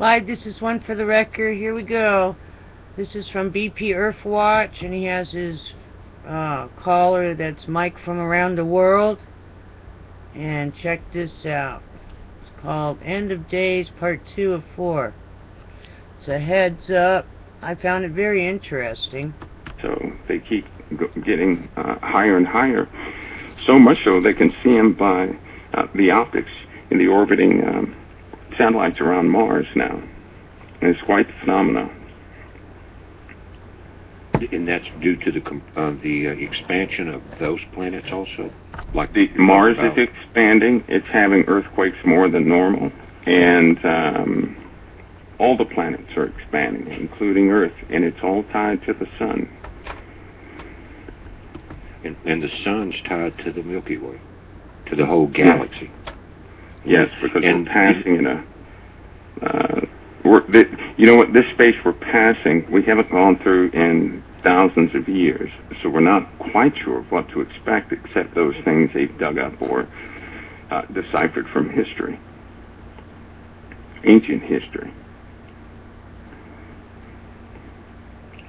Live, this is one for the record. Here we go. This is from BPEARTHWATCH, and he has his caller that's Mike from around the world. And check this out. It's called End of Days Part 2 of 4. It's a heads up. I found it very interesting. So they keep getting higher and higher, so much so they can see them by the optics in the orbiting satellites around Mars now. And it's quite the phenomenon. And that's due to the expansion of those planets also? Like Mars is expanding. It's having earthquakes more than normal. And all the planets are expanding, including Earth. And it's all tied to the sun. And the sun's tied to the Milky Way, to the whole galaxy. Yes, because we're passing in you know what, this space we're passing, we haven't gone through in thousands of years, so we're not quite sure of what to expect except those things they've dug up or deciphered from history, ancient history.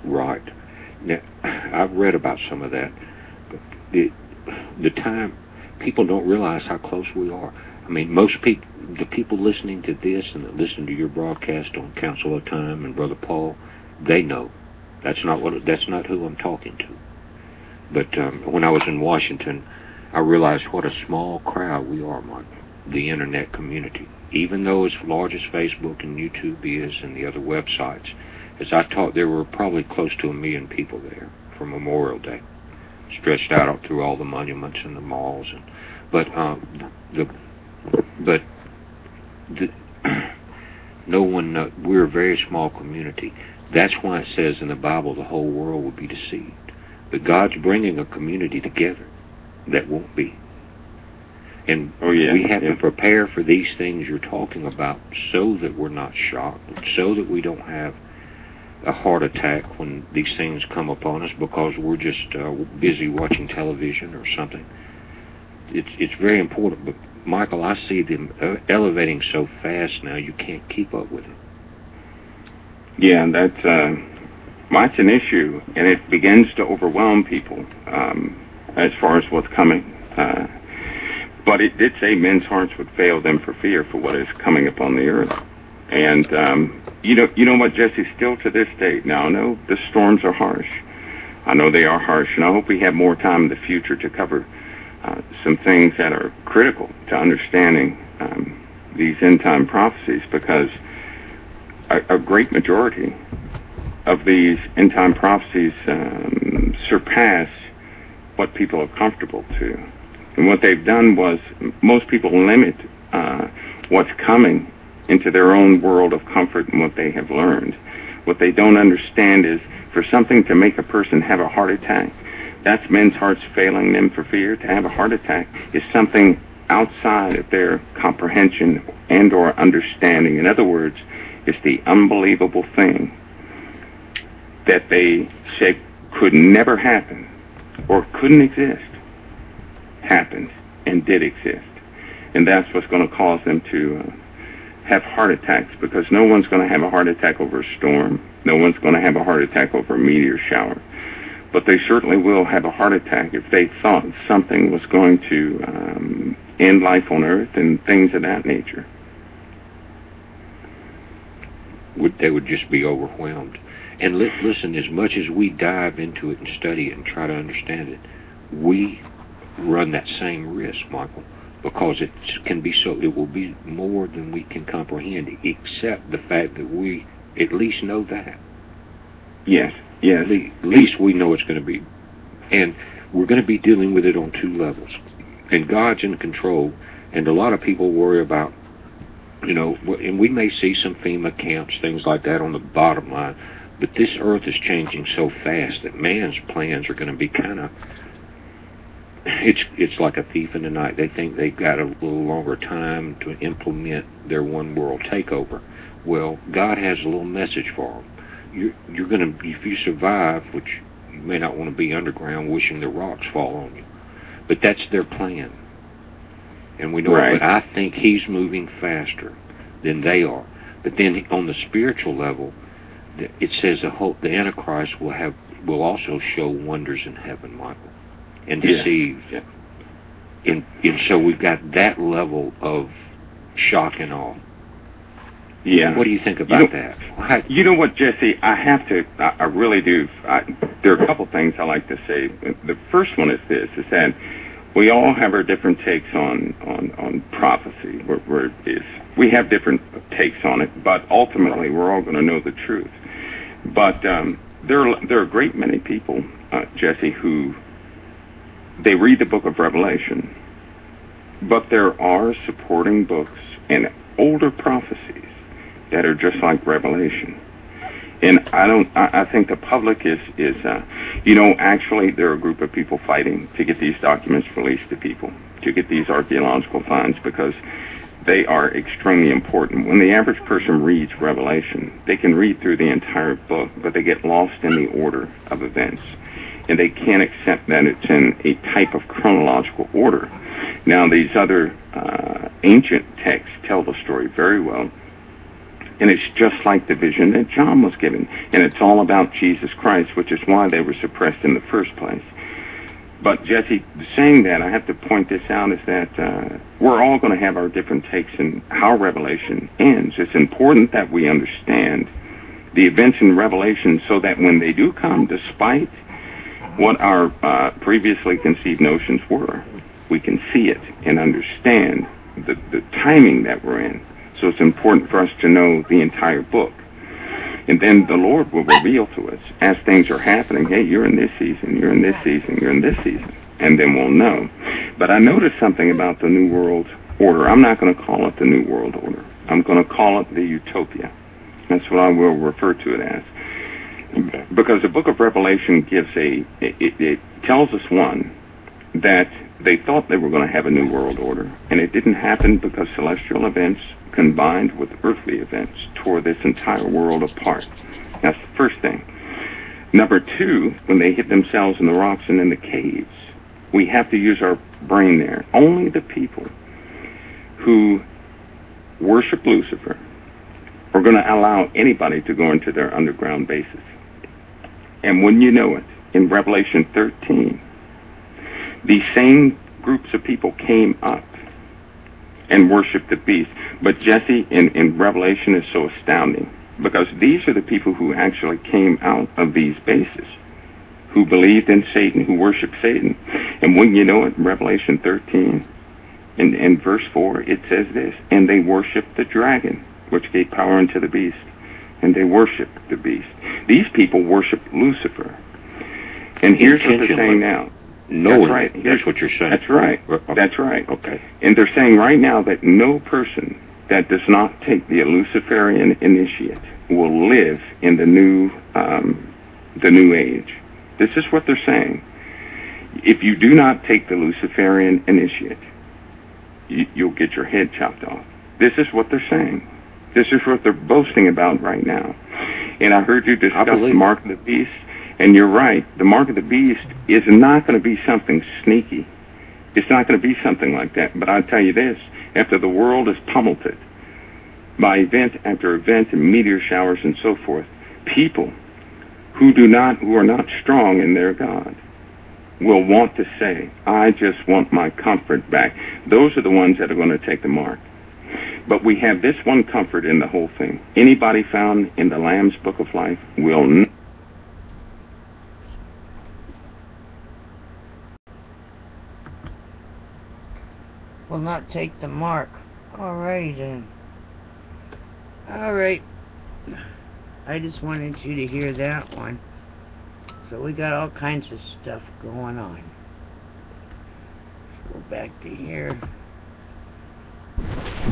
Right. Now, I've read about some of that. The time, people don't realize how close we are. I mean, most people, the people listening to this and that listen to your broadcast on Council of Time and Brother Paul, they know. That's not who I'm talking to. But when I was in Washington, I realized what a small crowd we are, Mike, the internet community. Even though as large as Facebook and YouTube is and the other websites, as I talked, there were probably close to 1 million people there for Memorial Day, stretched out through all the monuments and the malls. No one. We're a very small community. That's why it says in the Bible the whole world will be deceived. But God's bringing a community together that won't be. And we have to prepare for these things you're talking about so that we're not shocked, so that we don't have a heart attack when these things come upon us because we're just busy watching television or something. It's very important. But Michael, I see them elevating so fast now you can't keep up with them. Yeah, that's an issue, and it begins to overwhelm people as far as what's coming. But it did say men's hearts would fail them for fear for what is coming upon the earth. And you know what, Jesse? Still to this day, now I know the storms are harsh. I know they are harsh, and I hope we have more time in the future to cover some things that are critical to understanding these end-time prophecies, because a great majority of these end-time prophecies surpass what people are comfortable to. And what they've done was, most people limit what's coming into their own world of comfort and what they have learned. What they don't understand is, for something to make a person have a heart attack, that's men's hearts failing them for fear. To have a heart attack is something outside of their comprehension and or understanding. In other words, it's the unbelievable thing that they say could never happen or couldn't exist, happened and did exist. And that's what's going to cause them to have heart attacks, because no one's going to have a heart attack over a storm. No one's going to have a heart attack over a meteor shower. But they certainly will have a heart attack if they thought something was going to end life on Earth and things of that nature. They would just be overwhelmed. And listen, as much as we dive into it and study it and try to understand it, we run that same risk, Michael, because it will be more than we can comprehend, except the fact that we at least know that. Yes. At least we know it's going to be. And we're going to be dealing with it on 2 levels. And God's in control, and a lot of people worry about, and we may see some FEMA camps, things like that on the bottom line, but this earth is changing so fast that man's plans are going to be kind of, it's like a thief in the night. They think they've got a little longer time to implement their one world takeover. Well, God has a little message for them. You're going to, if you survive, which you may not want to be underground wishing the rocks fall on you, but that's their plan. And we know it, but I think he's moving faster than they are. But then on the spiritual level, it says the Antichrist will also show wonders in heaven, Michael, and deceive. Yeah. And so we've got that level of shock and awe. Yeah. What do you think about that? You know what, Jesse? I really do. There are a couple things I like to say. The first one is this: is that we all have our different takes on prophecy. We have different takes on it, but ultimately we're all going to know the truth. But there are a great many people, Jesse, who they read the book of Revelation, but there are supporting books and older prophecies that are just like Revelation. And I think the public is actually there are a group of people fighting to get these documents released to people, to get these archaeological finds, because they are extremely important. When the average person reads Revelation, they can read through the entire book, but they get lost in the order of events. And they can't accept that it's in a type of chronological order. Now, these other ancient texts tell the story very well. And it's just like the vision that John was given. And it's all about Jesus Christ, which is why they were suppressed in the first place. But, Jesse, saying that, I have to point this out, is that we're all going to have our different takes in how Revelation ends. It's important that we understand the events in Revelation so that when they do come, despite what our previously conceived notions were, we can see it and understand the timing that we're in. So it's important for us to know the entire book. And then the Lord will reveal to us as things are happening, hey, you're in this season, you're in this season, you're in this season. And then we'll know. But I noticed something about the New World Order. I'm not going to call it the New World Order. I'm going to call it the Utopia. That's what I will refer to it as. Because the book of Revelation gives it tells us, one, that they thought they were going to have a new world order, and it didn't happen because celestial events combined with earthly events tore this entire world apart. That's the first thing. Number two, when they hid themselves in the rocks and in the caves, we have to use our brain there. Only the people who worship Lucifer are going to allow anybody to go into their underground bases. And when you know it, in Revelation 13, these same groups of people came up and worshiped the beast. But Jesse, in Revelation is so astounding, because these are the people who actually came out of these bases, who believed in Satan, who worshiped Satan. And when you know it, in Revelation 13, in verse 4, it says this: and they worshiped the dragon, which gave power unto the beast, and they worshiped the beast. These people worshiped Lucifer. And here's what they're saying now. No, that's right. Here's what you're saying. That's right. Okay. That's right. Okay. And they're saying right now that no person that does not take the Luciferian initiate will live in the new age. This is what they're saying. If you do not take the Luciferian initiate, you'll get your head chopped off. This is what they're saying. This is what they're boasting about right now. And I heard you discuss the mark of the beast, and you're right. The mark of the beast is not going to be something sneaky. It's not going to be something like that. But I'll tell you this: after the world is pummeled by event after event and meteor showers and so forth, people who are not strong in their God will want to say, I just want my comfort back. Those are the ones that are going to take the mark. But we have this one comfort in the whole thing. Anybody found in the Lamb's Book of Life will not take the mark. Alrighty then. Alright. I just wanted you to hear that one. So we got all kinds of stuff going on. Let's go back to here.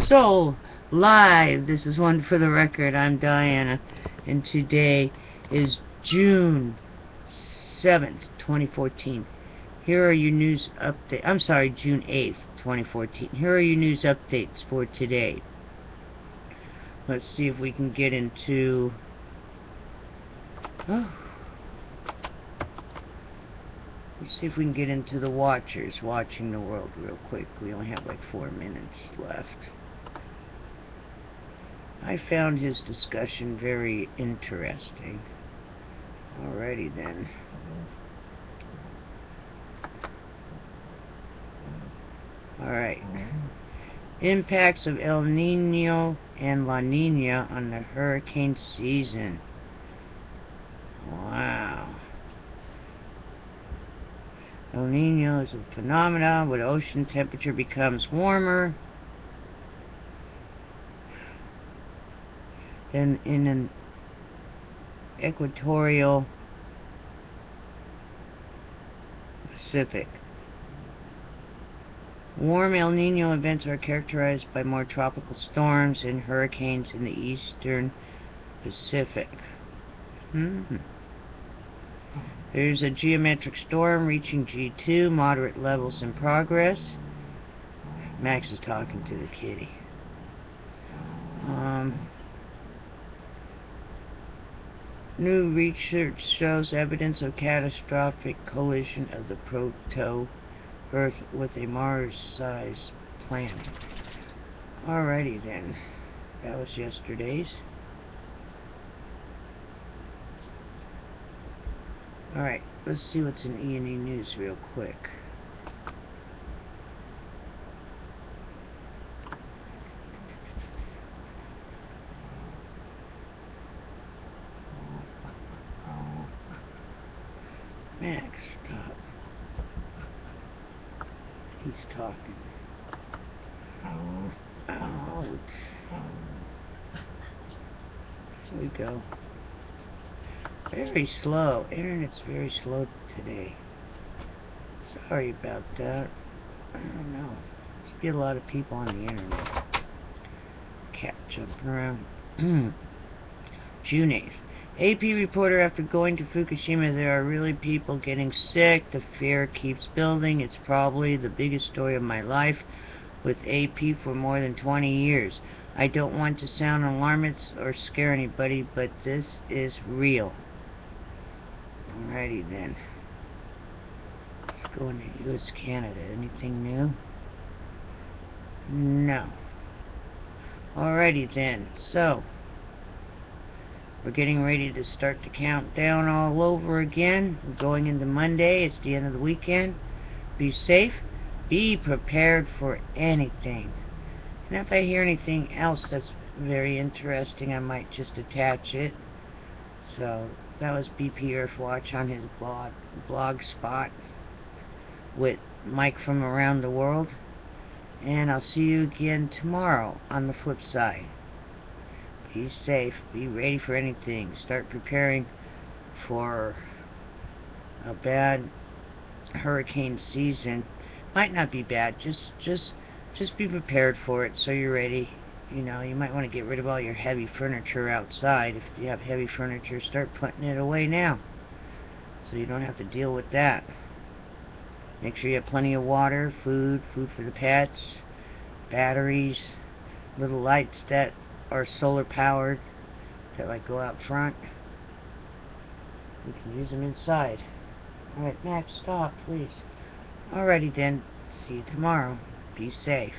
So, live, this is one for the record. I'm Diana, and today is June 7th, 2014. Here are your news updates. I'm sorry, June 8th, 2014. Here are your news updates for today. Let's see if we can get into... Let's see if we can get into the watchers watching the world real quick. We only have like 4 minutes left. I found his discussion very interesting. Alrighty then. Alright. Impacts of El Nino and La Nina on the hurricane season. Wow. El Nino is a phenomenon where ocean temperature becomes warmer than in an equatorial Pacific. Warm El Nino events are characterized by more tropical storms and hurricanes in the eastern Pacific. There's a geometric storm reaching G2, moderate levels in progress. Max is talking to the kitty. New research shows evidence of catastrophic collision of the proto-Earth with a Mars-sized planet. Alrighty then. That was yesterday's. Alright, let's see what's in E&E News real quick. Max, stop. He's talking. Ouch. Here we go. Very slow. Internet's very slow today. Sorry about that. I don't know. Must be a lot of people on the internet. Cat jumping around. June 8th. AP reporter, after going to Fukushima, there are really people getting sick. The fear keeps building. It's probably the biggest story of my life with AP for more than 20 years. I don't want to sound alarmist or scare anybody, but this is real. Alrighty then. Let's go into U.S. Canada. Anything new? No. Alrighty then. So, we're getting ready to start the countdown all over again. We're going into Monday. It's the end of the weekend. Be safe. Be prepared for anything. And if I hear anything else that's very interesting, I might just attach it. So, that was BP Earthwatch on his blog spot with Mike from around the world. And I'll see you again tomorrow on the flip side. Be safe. Be ready for anything. Start preparing for a bad hurricane season. Might not be bad. Just be prepared for it so you're ready. You know, you might want to get rid of all your heavy furniture outside. If you have heavy furniture, start putting it away now, so you don't have to deal with that. Make sure you have plenty of water, food for the pets, batteries, little lights that are solar powered that like go out front. You can use them inside. Alright, Max, stop, please. Alrighty then. See you tomorrow. Be safe.